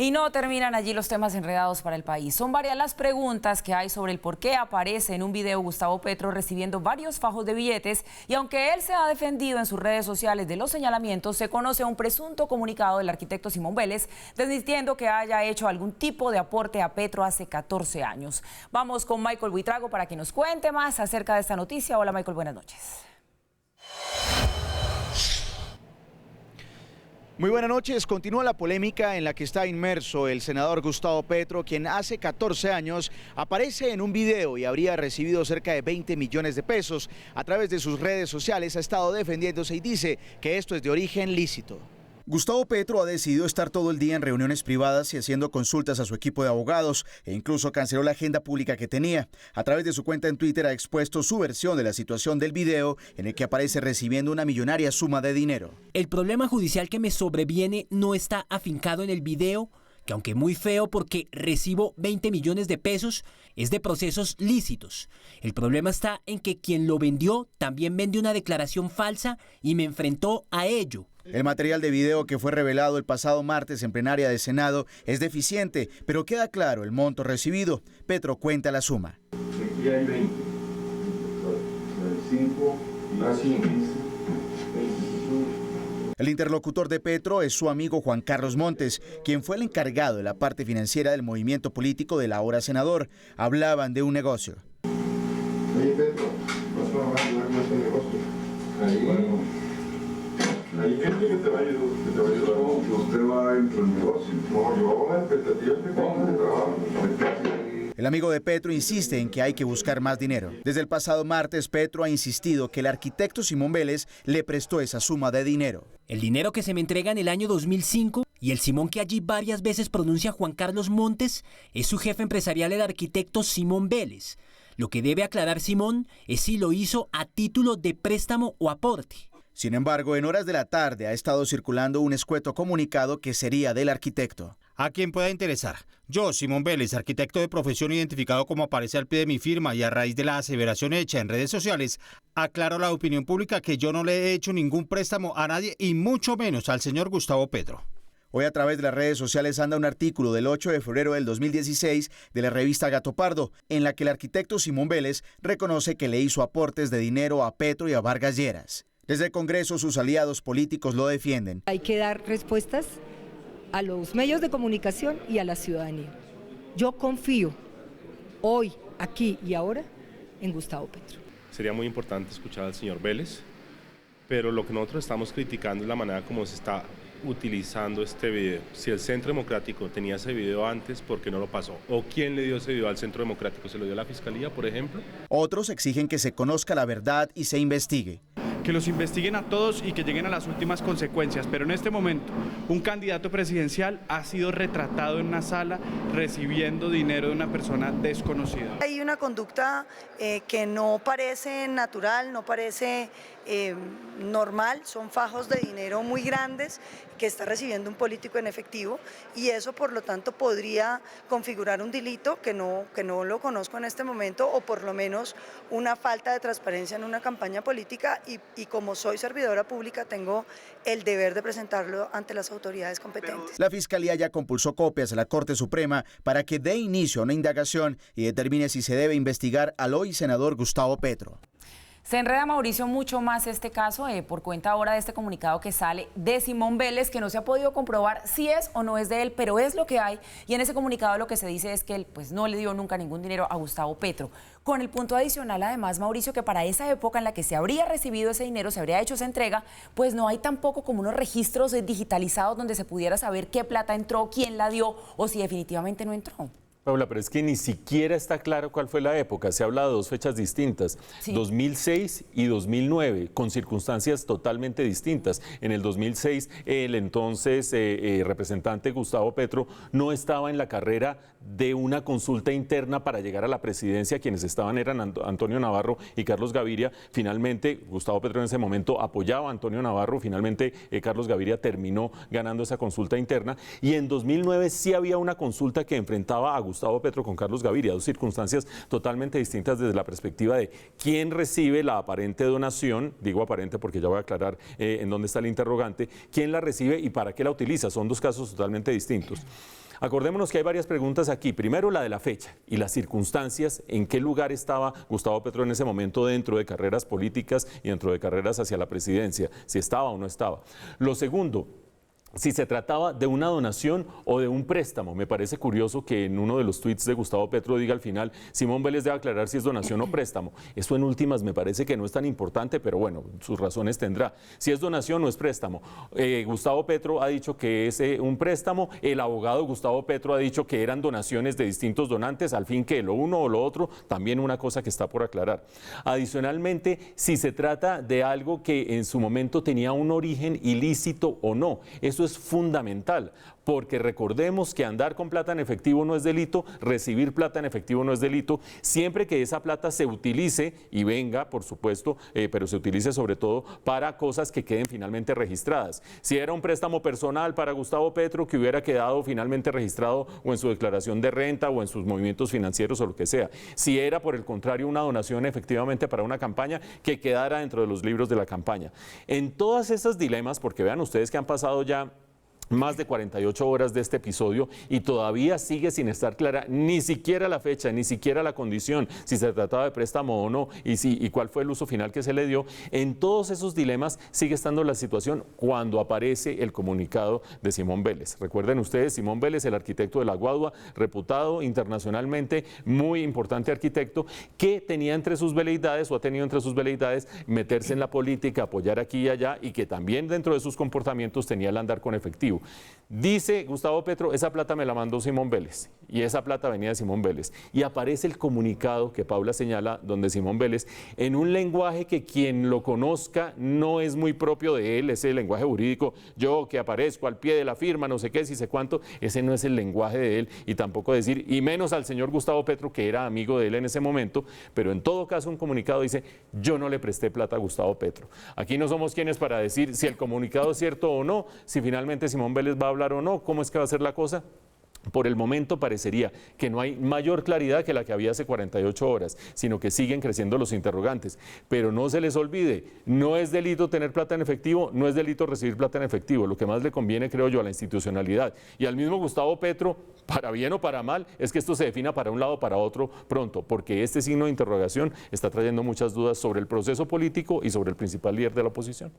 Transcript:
Y no terminan allí los temas enredados para el país. Son varias las preguntas que hay sobre el por qué aparece en un video Gustavo Petro recibiendo varios fajos de billetes, y aunque él se ha defendido en sus redes sociales de los señalamientos, se conoce un presunto comunicado del arquitecto Simón Vélez desmintiendo que haya hecho algún tipo de aporte a Petro hace 14 años. Vamos con Michael Buitrago para que nos cuente más acerca de esta noticia. Hola Michael, buenas noches. Muy buenas noches. Continúa la polémica en la que está inmerso el senador Gustavo Petro, quien hace 14 años aparece en un video y habría recibido cerca de 20 millones de pesos. A través de sus redes sociales ha estado defendiéndose y dice que esto es de origen lícito. Gustavo Petro ha decidido estar todo el día en reuniones privadas y haciendo consultas a su equipo de abogados e incluso canceló la agenda pública que tenía. A través de su cuenta en Twitter ha expuesto su versión de la situación del video en el que aparece recibiendo una millonaria suma de dinero. El problema judicial que me sobreviene no está afincado en el video, que aunque muy feo porque recibo 20 millones de pesos, es de procesos lícitos. El problema está en que quien lo vendió también vendió una declaración falsa y me enfrentó a ello. El material de video que fue revelado el pasado martes en plenaria de Senado es deficiente, pero queda claro el monto recibido. Petro cuenta la suma. Aquí hay 20, 5, así. El interlocutor de Petro es su amigo Juan Carlos Montes, quien fue el encargado de la parte financiera del movimiento político del ahora senador. Hablaban de un negocio. Oye, Petro, vas a ayudar con este negocio. Ahí gente que te va a ayudar, que usted va dentro del negocio. No, yo hago las expectativas que tengo de trabajo. El amigo de Petro insiste en que hay que buscar más dinero. Desde el pasado martes, Petro ha insistido que el arquitecto Simón Vélez le prestó esa suma de dinero. El dinero que se me entrega en el año 2005 y el Simón que allí varias veces pronuncia Juan Carlos Montes es su jefe empresarial, el arquitecto Simón Vélez. Lo que debe aclarar Simón es si lo hizo a título de préstamo o aporte. Sin embargo, en horas de la tarde ha estado circulando un escueto comunicado que sería del arquitecto. A quien pueda interesar. Yo, Simón Vélez, arquitecto de profesión identificado como aparece al pie de mi firma y a raíz de la aseveración hecha en redes sociales, aclaro a la opinión pública que yo no le he hecho ningún préstamo a nadie y mucho menos al señor Gustavo Petro. Hoy a través de las redes sociales anda un artículo del 8 de febrero del 2016 de la revista Gato Pardo, en la que el arquitecto Simón Vélez reconoce que le hizo aportes de dinero a Petro y a Vargas Lleras. Desde el Congreso, sus aliados políticos lo defienden. Hay que dar respuestas a los medios de comunicación y a la ciudadanía. Yo confío hoy, aquí y ahora en Gustavo Petro. Sería muy importante escuchar al señor Vélez, pero lo que nosotros estamos criticando es la manera como se está utilizando este video. Si el Centro Democrático tenía ese video antes, ¿por qué no lo pasó? ¿O quién le dio ese video al Centro Democrático? ¿Se lo dio la Fiscalía, por ejemplo? Otros exigen que se conozca la verdad y se investigue. Que los investiguen a todos y que lleguen a las últimas consecuencias, pero en este momento un candidato presidencial ha sido retratado en una sala recibiendo dinero de una persona desconocida. Hay una conducta que no parece natural, no parece normal, son fajos de dinero muy grandes que está recibiendo un político en efectivo y eso por lo tanto podría configurar un delito que no lo conozco en este momento, o por lo menos una falta de transparencia en una campaña política y como soy servidora pública tengo el deber de presentarlo ante las autoridades competentes. La Fiscalía ya compulsó copias a la Corte Suprema para que dé inicio a una indagación y determine si se debe investigar al hoy senador Gustavo Petro. Se enreda, Mauricio, mucho más este caso por cuenta ahora de este comunicado que sale de Simón Vélez, que no se ha podido comprobar si es o no es de él, pero es lo que hay. Y en ese comunicado lo que se dice es que él pues, no le dio nunca ningún dinero a Gustavo Petro. Con el punto adicional, además, Mauricio, que para esa época en la que se habría recibido ese dinero, se habría hecho esa entrega, pues no hay tampoco como unos registros digitalizados donde se pudiera saber qué plata entró, quién la dio o si definitivamente no entró. Paula, pero es que ni siquiera está claro cuál fue la época. Se habla de dos fechas distintas, sí. 2006 y 2009, con circunstancias totalmente distintas. En el 2006, el entonces representante Gustavo Petro no estaba en la carrera de una consulta interna para llegar a la presidencia. Quienes estaban eran Antonio Navarro y Carlos Gaviria. Finalmente, Gustavo Petro en ese momento apoyaba a Antonio Navarro. Finalmente, Carlos Gaviria terminó ganando esa consulta interna. Y en 2009 sí había una consulta que enfrentaba a Gustavo Petro con Carlos Gaviria, dos circunstancias totalmente distintas desde la perspectiva de quién recibe la aparente donación, digo aparente porque ya voy a aclarar en dónde está el interrogante, quién la recibe y para qué la utiliza, son dos casos totalmente distintos. Acordémonos que hay varias preguntas aquí. Primero, la de la fecha y las circunstancias, en qué lugar estaba Gustavo Petro en ese momento dentro de carreras políticas y dentro de carreras hacia la presidencia, si estaba o no estaba. Lo segundo, si se trataba de una donación o de un préstamo. Me parece curioso que en uno de los tuits de Gustavo Petro diga al final, Simón Vélez debe aclarar si es donación o préstamo. Eso en últimas me parece que no es tan importante, pero bueno, sus razones tendrá. Si es donación o es préstamo. Gustavo Petro ha dicho que es un préstamo, el abogado Gustavo Petro ha dicho que eran donaciones de distintos donantes, al fin que lo uno o lo otro, también una cosa que está por aclarar. Adicionalmente, si se trata de algo que en su momento tenía un origen ilícito o no, eso es fundamental, porque recordemos que andar con plata en efectivo no es delito, recibir plata en efectivo no es delito, siempre que esa plata se utilice y venga, por supuesto, pero se utilice sobre todo para cosas que queden finalmente registradas. Si era un préstamo personal para Gustavo Petro que hubiera quedado finalmente registrado o en su declaración de renta o en sus movimientos financieros o lo que sea. Si era, por el contrario, una donación efectivamente para una campaña, que quedara dentro de los libros de la campaña. En todas esas dilemas, porque vean ustedes que han pasado ya más de 48 horas de este episodio y todavía sigue sin estar clara ni siquiera la fecha, ni siquiera la condición, si se trataba de préstamo o no y cuál fue el uso final que se le dio. En todos esos dilemas sigue estando la situación cuando aparece el comunicado de Simón Vélez. Recuerden ustedes, Simón Vélez, el arquitecto de la Guadua, reputado internacionalmente, muy importante arquitecto, que tenía entre sus veleidades o ha tenido entre sus veleidades meterse en la política, apoyar aquí y allá y que también dentro de sus comportamientos tenía el andar con efectivo. Dice Gustavo Petro, esa plata me la mandó Simón Vélez y esa plata venía de Simón Vélez. Y aparece el comunicado que Paula señala, donde Simón Vélez, en un lenguaje que quien lo conozca no es muy propio de él, ese lenguaje jurídico, yo que aparezco al pie de la firma, no sé qué, si sé cuánto, ese no es el lenguaje de él y tampoco decir, y menos al señor Gustavo Petro, que era amigo de él en ese momento, pero en todo caso un comunicado dice, yo no le presté plata a Gustavo Petro. Aquí no somos quienes para decir si el comunicado es cierto o no, si finalmente Simón Vélez va a hablar o no, cómo es que va a ser la cosa. Por el momento parecería que no hay mayor claridad que la que había hace 48 horas, sino que siguen creciendo los interrogantes. Pero no se les olvide, no es delito tener plata en efectivo, no es delito recibir plata en efectivo. Lo que más le conviene, creo yo, a la institucionalidad y al mismo Gustavo Petro, para bien o para mal, es que esto se defina para un lado o para otro pronto, porque este signo de interrogación está trayendo muchas dudas sobre el proceso político y sobre el principal líder de la oposición.